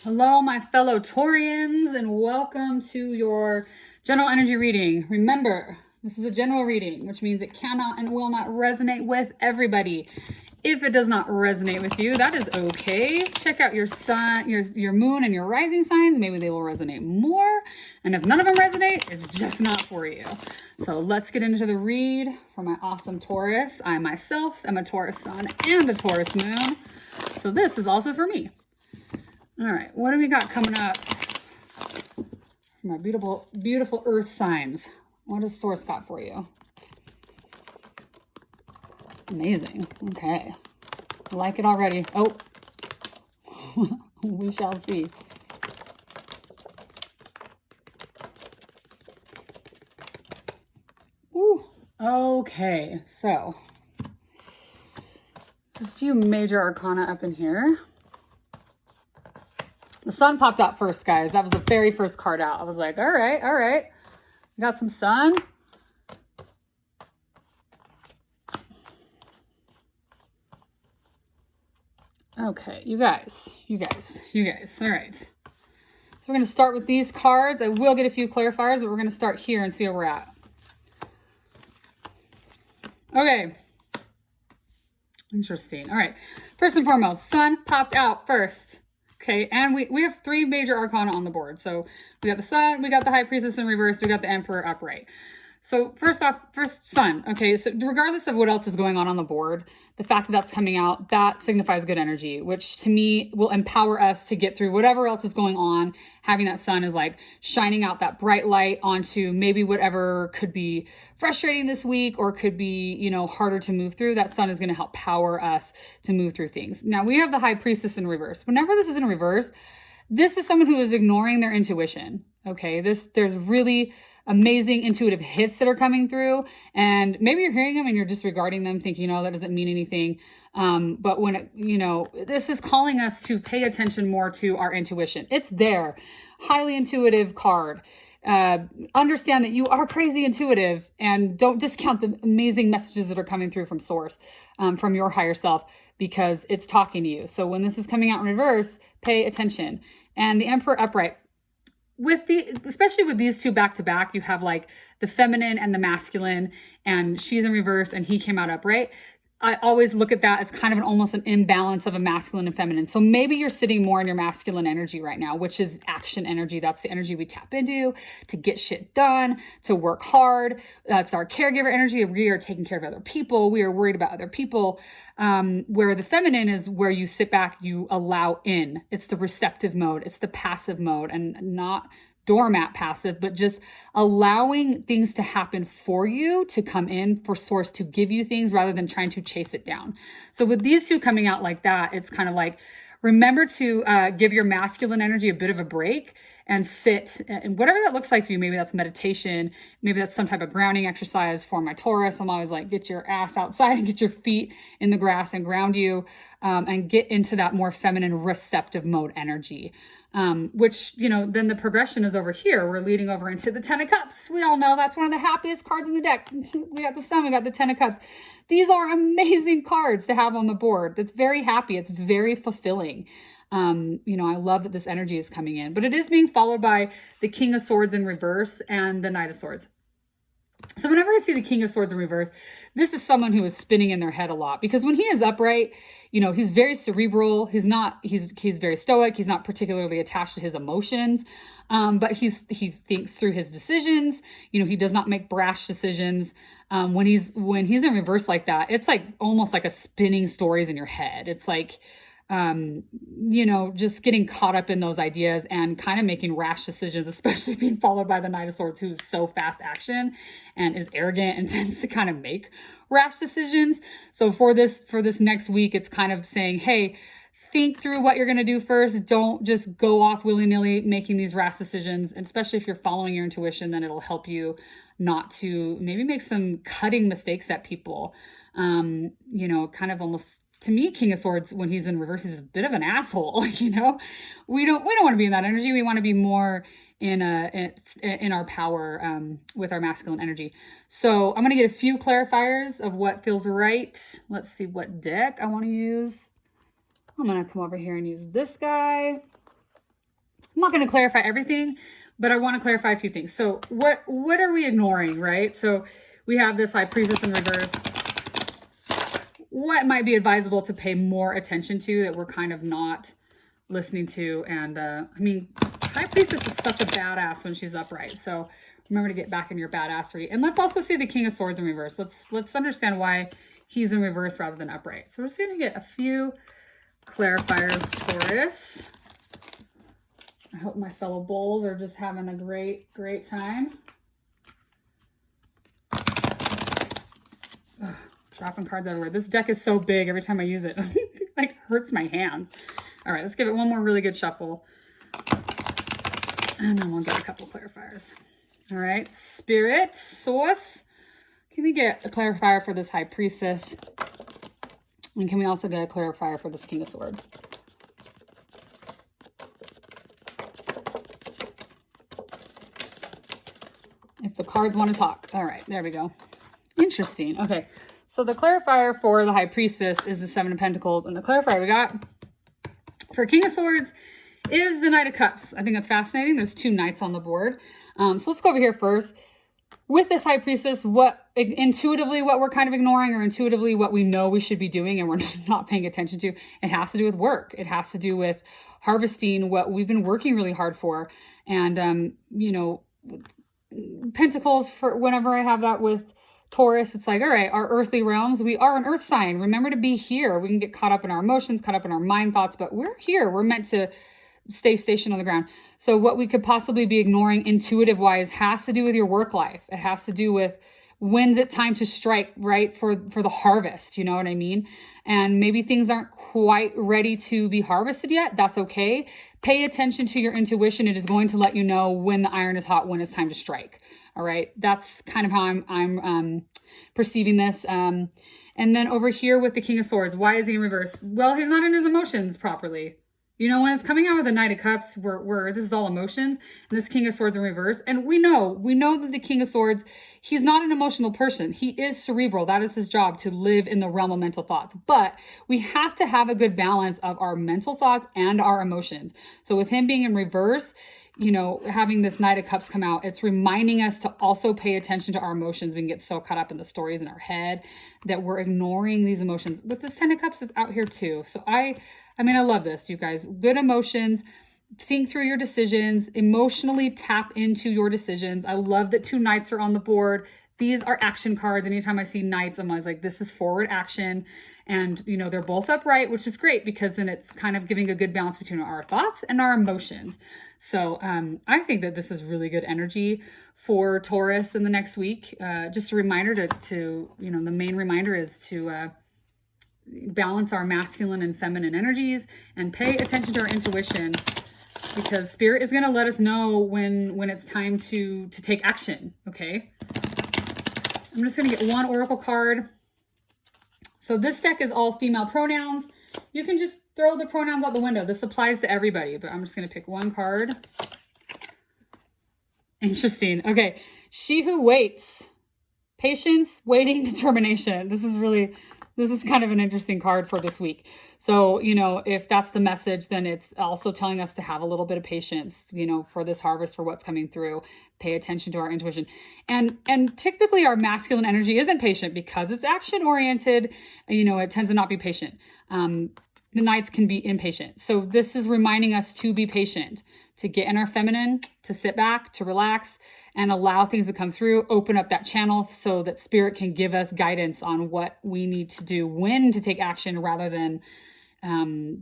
Hello, my fellow Taurians, and welcome to your general energy reading. Remember, this is a general reading, which means it cannot and will not resonate with everybody. If it does not resonate with you, that is okay. Check out your sun, your moon, and your rising signs. Maybe they will resonate more. And if none of them resonate, it's just not for you. So let's get into the read for my awesome Taurus. I myself am a Taurus sun and a Taurus moon. So this is also for me. All right, what do we got coming up for my beautiful, beautiful earth signs? What has Source got for you? Amazing. Okay. I like it already. Oh, we shall see. Ooh. Okay, so a few major arcana up in here. The sun popped out first, guys. That was the very first card out. I was like, all right, all right. We got some sun. Okay, you guys. All right. So we're going to start with these cards. I will get a few clarifiers, but we're going to start here and see where we're at. Okay. Interesting. All right. First and foremost, sun popped out first. Okay, and we have three major arcana on the board. So we got the sun, we got the high priestess in reverse, we got the emperor upright. So first sun. Okay, so regardless of what else is going on the board, the fact that that's coming out, that signifies good energy, which to me will empower us to get through whatever else is going on. Having that sun is like shining out that bright light onto maybe whatever could be frustrating this week or could be, you know, harder to move through. That sun is going to help power us to move through things. Now we have the high priestess in reverse. Whenever this is in reverse, this is someone who is ignoring their intuition. Okay, there's really amazing intuitive hits that are coming through, and maybe you're hearing them and you're disregarding them, thinking, oh, that doesn't mean anything. But when this is calling us to pay attention more to our intuition. It's there, highly intuitive card. Understand that you are crazy intuitive, and don't discount the amazing messages that are coming through from Source, from your higher self, because it's talking to you. So when this is coming out in reverse, pay attention. And the Emperor upright, especially with these two back to back, you have like the feminine and the masculine, and she's in reverse and he came out upright. I always look at that as kind of almost an imbalance of a masculine and feminine. So maybe you're sitting more in your masculine energy right now, which is action energy. That's the energy we tap into to get shit done, to work hard. That's our caregiver energy. We are taking care of other people. We are worried about other people. Where the feminine is where you sit back, you allow in. It's the receptive mode. It's the passive mode, and not doormat passive, but just allowing things to happen for you, to come in, for Source to give you things rather than trying to chase it down. So with these two coming out like that, it's kind of like, remember to give your masculine energy a bit of a break and sit, and whatever that looks like for you. Maybe that's meditation, maybe that's some type of grounding exercise. For my Taurus, I'm always like, get your ass outside and get your feet in the grass and ground you, and get into that more feminine receptive mode energy. Which, then the progression is over here. We're leading over into the 10 of Cups. We all know that's one of the happiest cards in the deck. We got the Sun, we got the 10 of Cups. These are amazing cards to have on the board. That's very happy. It's very fulfilling. I love that this energy is coming in, but it is being followed by the King of Swords in reverse and the Knight of Swords. So whenever I see the King of Swords in reverse, this is someone who is spinning in their head a lot, because when he is upright, he's very cerebral. He's very stoic. He's not particularly attached to his emotions. But he thinks through his decisions. He does not make brash decisions. When he's in reverse like that, it's like almost like a spinning stories in your head. It's like, just getting caught up in those ideas and kind of making rash decisions, especially being followed by the Knight of Swords, who's so fast action and is arrogant and tends to kind of make rash decisions. So for this next week, it's kind of saying, hey, think through what you're going to do first. Don't just go off willy-nilly making these rash decisions. And especially if you're following your intuition, then it'll help you not to maybe make some cutting mistakes at people. Kind of almost, to me, King of Swords, when he's in reverse, he's a bit of an asshole. We don't want to be in that energy. We want to be more in our power, with our masculine energy. So I'm going to get a few clarifiers of what feels right. Let's see what deck I want to use. I'm going to come over here and use this guy. I'm not going to clarify everything, but I want to clarify a few things. So what are we ignoring, right? So we have this High Priestess in reverse. What might be advisable to pay more attention to that we're kind of not listening to? And I mean, High Priestess is such a badass when she's upright. So remember to get back in your badassery. And let's also see the King of Swords in reverse. Let's understand why he's in reverse rather than upright. So we're just going to get a few clarifiers, Taurus. I hope my fellow bulls are just having a great time. Ugh, dropping cards everywhere. This deck is so big every time I use it. It like hurts my hands. All right, let's give it one more really good shuffle. And then we'll get a couple clarifiers. All right, Spirit, Source. Can we get a clarifier for this High Priestess? And can we also get a clarifier for this King of Swords? If the cards want to talk. All right, there we go. Interesting. Okay, so the clarifier for the High Priestess is the Seven of Pentacles. And the clarifier we got for King of Swords is the Knight of Cups. I think that's fascinating. There's two knights on the board. So let's go over here first. With this High Priestess, intuitively what we're kind of ignoring, or intuitively what we know we should be doing and we're not paying attention to, it has to do with work. It has to do with harvesting what we've been working really hard for. And, you know, Pentacles, for whenever I have that with Taurus, it's like, all right, our earthly realms, we are an earth sign. Remember to be here. We can get caught up in our emotions, caught up in our mind thoughts, but we're here. We're meant to stay stationed on the ground. So what we could possibly be ignoring intuitive wise has to do with your work life. It has to do with when's it time to strike, right? For the harvest, you know what I mean? And maybe things aren't quite ready to be harvested yet. That's okay. Pay attention to your intuition. It is going to let you know when the iron is hot, when it's time to strike. All right. That's kind of how I'm perceiving this. And then over here with the King of Swords, why is he in reverse? Well, he's not in his emotions properly. You know, when it's coming out with the Knight of Cups, where this is all emotions, and this King of Swords in reverse, and we know that the King of Swords, he's not an emotional person. He is cerebral. That is his job, to live in the realm of mental thoughts. But we have to have a good balance of our mental thoughts and our emotions. So with him being in reverse, you know, having this Knight of Cups come out, it's reminding us to also pay attention to our emotions. We can get so caught up in the stories in our head that we're ignoring these emotions. But this Ten of Cups is out here too. So I mean, I love this, you guys. Good emotions. Think through your decisions. Emotionally tap into your decisions. I love that two knights are on the board. These are action cards. Anytime I see knights, I'm always like, this is forward action. And, you know, they're both upright, which is great because then it's kind of giving a good balance between our thoughts and our emotions. So I think that this is really good energy for Taurus in the next week. Just a reminder to you know, the main reminder is to balance our masculine and feminine energies and pay attention to our intuition, because Spirit is going to let us know when it's time to take action. Okay. I'm just going to get one oracle card. So this deck is all female pronouns. You can just throw the pronouns out the window. This applies to everybody, but I'm just going to pick one card. Interesting. Okay. She who waits. Patience, waiting, determination. This is kind of an interesting card for this week. So, you know, if that's the message, then it's also telling us to have a little bit of patience, you know, for this harvest, for what's coming through. Pay attention to our intuition. And typically our masculine energy isn't patient because it's action oriented. You know, it tends to not be patient. The knights can be impatient. So this is reminding us to be patient, to get in our feminine, to sit back, to relax, and allow things to come through, open up that channel so that Spirit can give us guidance on what we need to do, when to take action rather than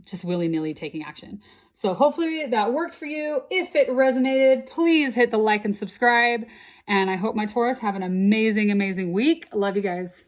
just willy-nilly taking action. So hopefully that worked for you. If it resonated, please hit the like and subscribe. And I hope my Taurus have an amazing, amazing week. I love you guys.